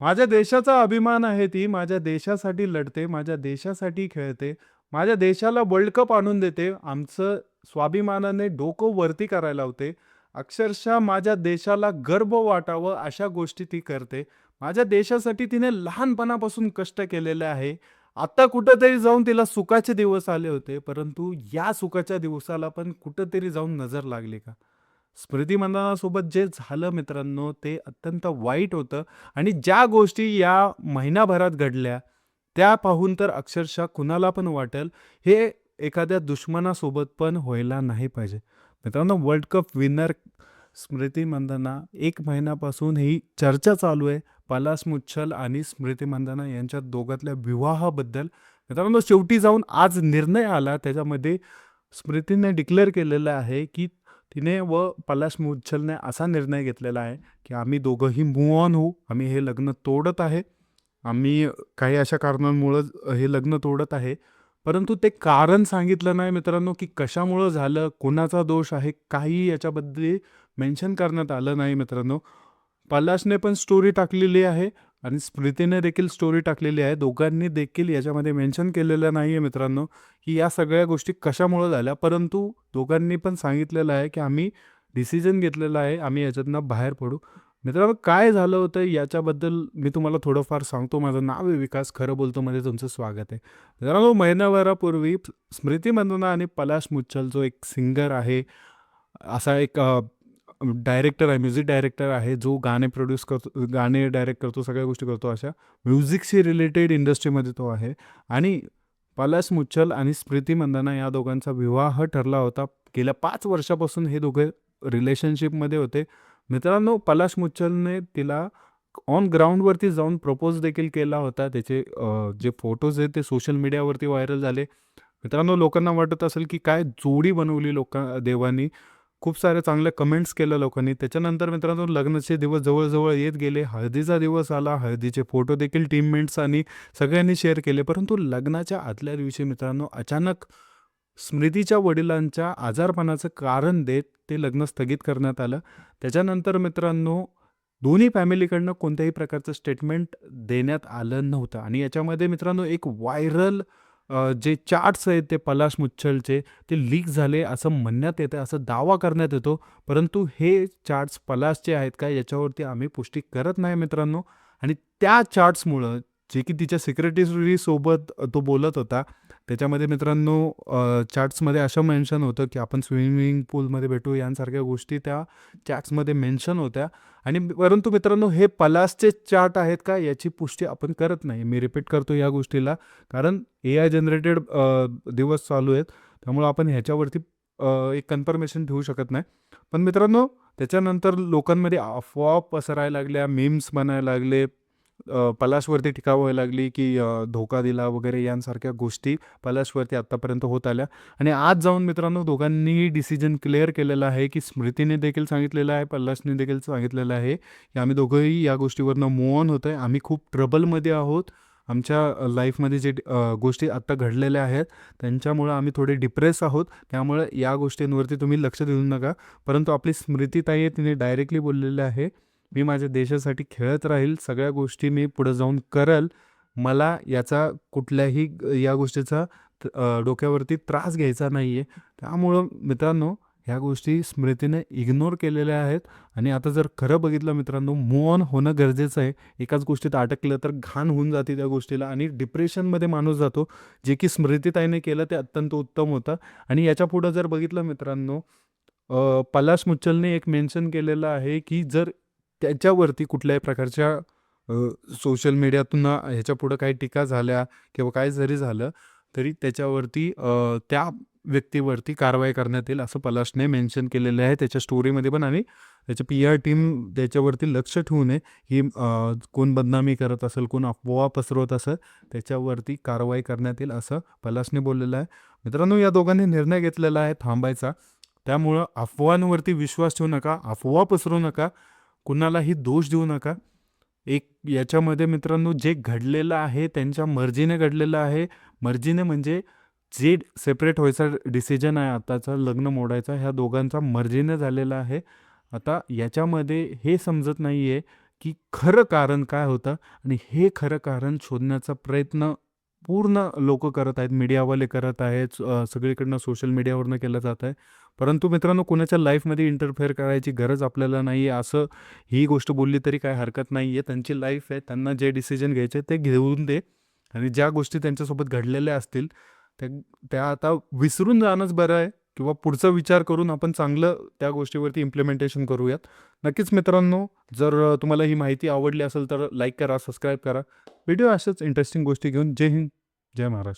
माझ्या देशाचा अभिमान आहे ती. माझ्या देशासाठी लढते, माझ्या देशासाठी खेळते, माझ्या देशाला वर्ल्ड कप आणून देते. आमचं स्वाभिमानाने डोकं वरती करायला लावते. अक्षरशः माझ्या देशाला गर्व वाटावं अशा गोष्टी ती करते. माझ्या देशासाठी तिने लहानपणापासून कष्ट केलेले आहे. आता कुठेतरी जाऊन तिला सुखाचे दिवस आले होते, परंतु या सुखाच्या दिवसाला पण कुठेतरी जाऊन नजर लागली का? स्मृती मंदानासोबत जे झालं मित्रांनो, ते अत्यंत वाईट होतं आणि ज्या गोष्टी या महिनाभरात घडल्या, त्या पाहून तर अक्षरशः कुणाला पण वाटेल, हे एखाद्या दुश्मनासोबत पण व्हायला नाही पाहिजे. मित्रांनो, world cup winner Smriti Mandhana 1 महिन्यापासून ही चर्चा चालू आहे. पलाश मुच्छल आणि स्मृती मंदाना यांच्या दोघातल्या विवाहाबद्दल. मित्रांनो, शेवटी जाऊन आज निर्णय आला. त्याच्यामध्ये स्मृतीने डिक्लेअर केलेलं आहे, की तिने व पलाश मुच्छलने असा निर्णय घेतलेला आहे, की आम्ही दोघंही मूव्ह ऑन होऊ. आम्ही हे लग्न तोडत आहे. आम्ही काही अशा कारणांमुळं हे लग्न तोडत आहे. परंतु ते कारण सांगितलं नाही मित्रांनो, की कशामुळं झालं, कोणाचा दोष आहे, काही याच्याबद्दल मेन्शन करण्यात आलं नाही मित्रांनो. पलाशने पण स्टोरी टाकलेली आहे आणि स्मृतीने देखील स्टोरी टाकलेली आहे. दोघांनी देखील याच्यामध्ये मेन्शन केलेलं नाही आहे मित्रांनो, की या सगळ्या गोष्टी कशामुळं झाल्या. परंतु दोघांनी पण सांगितलेलं आहे, की आम्ही डिसिजन घेतलेला आहे, आम्ही याच्यातनं बाहेर पडू. मित्रांनो, काय झालं होतं याच्याबद्दल मी तुम्हाला थोडंफार सांगतो. माझं नाव आहे विकास, खरं बोलतो मध्ये तुमचं स्वागत आहे. मित्रांनो, महिनाभरापूर्वी स्मृती मंदाना आणि पलाश मुच्छल जो एक सिंगर आहे, असा एक डायरेक्टर आहे, म्युझिक डायरेक्टर आहे, जो गाणे प्रोड्यूस करतो, गाणे डायरेक्ट करतो, सगळ्या गोष्टी करतो. अशा म्युझिकशी रिलेटेड इंडस्ट्रीमध्ये तो आहे आणि पलाश मुच्छल आणि स्मृती मंदाना या दोघांचा विवाह ठरला होता. गेल्या 5 वर्षापासून हे दोघे रिलेशनशिपमध्ये होते. मित्रांनो, पलाश मुच्छलने तिला ऑन ग्राउंडवरती जाऊन प्रपोज देखील केला होता. त्याचे जे फोटोज आहेत ते सोशल मीडियावरती व्हायरल झाले. मित्रांनो, लोकांना वाटत असेल की काय जोडी बनवली देवानी. खूप साऱ्या चांगल्या कमेंट्स केल्या लोकांनी. त्याच्यानंतर मित्रांनो, लग्नाचे दिवस जवळ येत गेले. हळदीचा दिवस आला. हळदीचे फोटो देखील टीममेट्स आणि सगळ्यांनी शेअर केले. परंतु लग्नाच्या आदल्या दिवशी मित्रांनो, अचानक स्मृतीच्या वडिलांच्या आजारपणाचं कारण देत ते लग्न स्थगित करण्यात आलं. त्याच्यानंतर मित्रांनो, दोन्ही फॅमिलीकडनं कोणत्याही प्रकारचं स्टेटमेंट देण्यात आलं नव्हतं आणि याच्यामध्ये मित्रांनो एक व्हायरल जे चार्ट्स आहेत ते पलाश मुच्छलचे ते लीक झाले असं म्हणण्यात येतं, असं दावा करण्यात येतो. परंतु हे चार्ट्स पलाशचे आहेत का याच्यावरती आम्ही पुष्टी करत नाही मित्रांनो. आणि त्या चार्ट्समुळं जे की तिच्या सेक्रेटरीसोबत तो बोलत होता, त्याच्यामध्ये मित्रांनो चार्ट्समध्ये असं मेन्शन होतं, की आपण स्विमिंग पूलमध्ये भेटू यांसारख्या गोष्टी त्या चॅट्समध्ये मेन्शन होत्या. आणि परंतु मित्रांनो, हे पलाशचे चार्ट आहेत का याची पुष्टी आपण करत नाही. मी रिपीट करतो या गोष्टीला, कारण AI जनरेटेड दिवस चालू आहेत. त्यामुळं आपण ह्याच्यावरती एक कन्फर्मेशन ठेवू शकत नाही. पण मित्रांनो, त्याच्यानंतर लोकांमध्ये अफवा पसरायला लागल्या, मीम्स बनायला लागले, पलाशवरती टीका व्हायला लागली, की धोका दिला वगैरे यांसारख्या गोष्टी पलाशवरती आत्तापर्यंत होत आल्या. आणि आज जाऊन मित्रांनो, दोघांनीही डिसिजन क्लिअर केलेला आहे, की स्मृतीने देखील सांगितलेलं आहे, पलाशने देखील सांगितलेलं आहे, की आम्ही दोघंही या गोष्टीवरनं मूव्ह ऑन होतोय. आम्ही खूप ट्रबलमध्ये आहोत. आमच्या लाईफमध्ये जे गोष्टी आत्ता घडलेल्या आहेत, त्यांच्यामुळं आम्ही थोडे डिप्रेस आहोत. त्यामुळे या गोष्टींवरती तुम्ही लक्ष देऊ नका. परंतु आपली स्मृतीताई आहे, तिने डायरेक्टली बोललेलं आहे, मी माझ्या देशासाठी खेळत राहील. सगळ्या गोष्टी मी पुढे जाऊन करेल. मला याचा कुठल्याही या गोष्टीचा डोक्यावरती त्रास घ्यायचा नाही आहे. त्यामुळं मित्रांनो, ह्या गोष्टी स्मृतीने इग्नोर केलेल्या आहेत आणि आता जर खरं बघितलं मित्रांनो, मूव्ह ऑन होणं गरजेचं आहे. एकाच गोष्टीत अटकलं तर घाण होऊन जाते त्या गोष्टीला आणि डिप्रेशनमध्ये माणूस जातो. जे की स्मृतीताईने केलं ते अत्यंत उत्तम होतं. आणि याच्यापुढं जर बघितलं मित्रांनो, पलाश मुच्छलने एक मेन्शन केलेलं आहे, की जर त्याच्यावरती कुठल्याही प्रकारच्या सोशल मीडियातून ह्याच्यापुढं काही टीका झाल्या किंवा काय जरी झालं, तरी त्याच्यावरती त्या व्यक्तीवरती कारवाई करण्यात येईल असं पलाशने मेन्शन केलेलं आहे त्याच्या स्टोरीमध्ये पण. आणि त्याची PR टीम त्याच्यावरती लक्ष ठेवून आहे, की कोण बदनामी करत असेल, कोण अफवा पसरवत असेल, त्याच्यावरती कारवाई करण्यात येईल असं पलाशने बोललेलं आहे. मित्रांनो, या दोघांनी निर्णय घेतलेला आहे थांबायचा. त्यामुळं अफवांवरती विश्वास ठेवू नका, अफवा पसरवू नका, कुणालाही दोष देऊ नका. एक याच्यामध्ये मित्रांनो, जे घडलेलं आहे त्यांच्या मर्जीने घडलेलं आहे. मर्जीने म्हणजे जे सेपरेट व्हायचा डिसिजन आहे आताचा, लग्न मोडायचा, ह्या दोघांचा मर्जीने झालेला आहे. आता याच्यामध्ये हे समजत नाही आहे, की खरं कारण काय होतं आणि हे खरं कारण शोधण्याचा प्रयत्न पूर्ण लोकं करत आहेत. मीडियावाले करत आहेत. सगळीकडनं सोशल मीडियावरनं केलं जात आहे. परंतु मित्रांनो, कुणाच्या लाईफमध्ये इंटरफेअर करायची गरज आपल्याला नाही आहे, असं ही गोष्ट बोलली तरी काही हरकत नाही आहे. त्यांची लाईफ आहे. त्यांना जे डिसिजन घ्यायचे ते घेऊन दे आणि ज्या गोष्टी त्यांच्यासोबत घडलेल्या असतील, त्या त्या आता विसरून जाणंच बरं आहे किंवा पुढचा विचार करून आपण चांगलं त्या गोष्टीवरती इम्प्लिमेंटेशन करूयात. नक्कीच मित्रांनो, जर तुम्हाला ही माहिती आवडली असेल तर लाईक करा, सबस्क्राईब करा. व्हिडिओ अशाच इंटरेस्टिंग गोष्टी घेऊन. जय हिंद, जय महाराष्ट्र.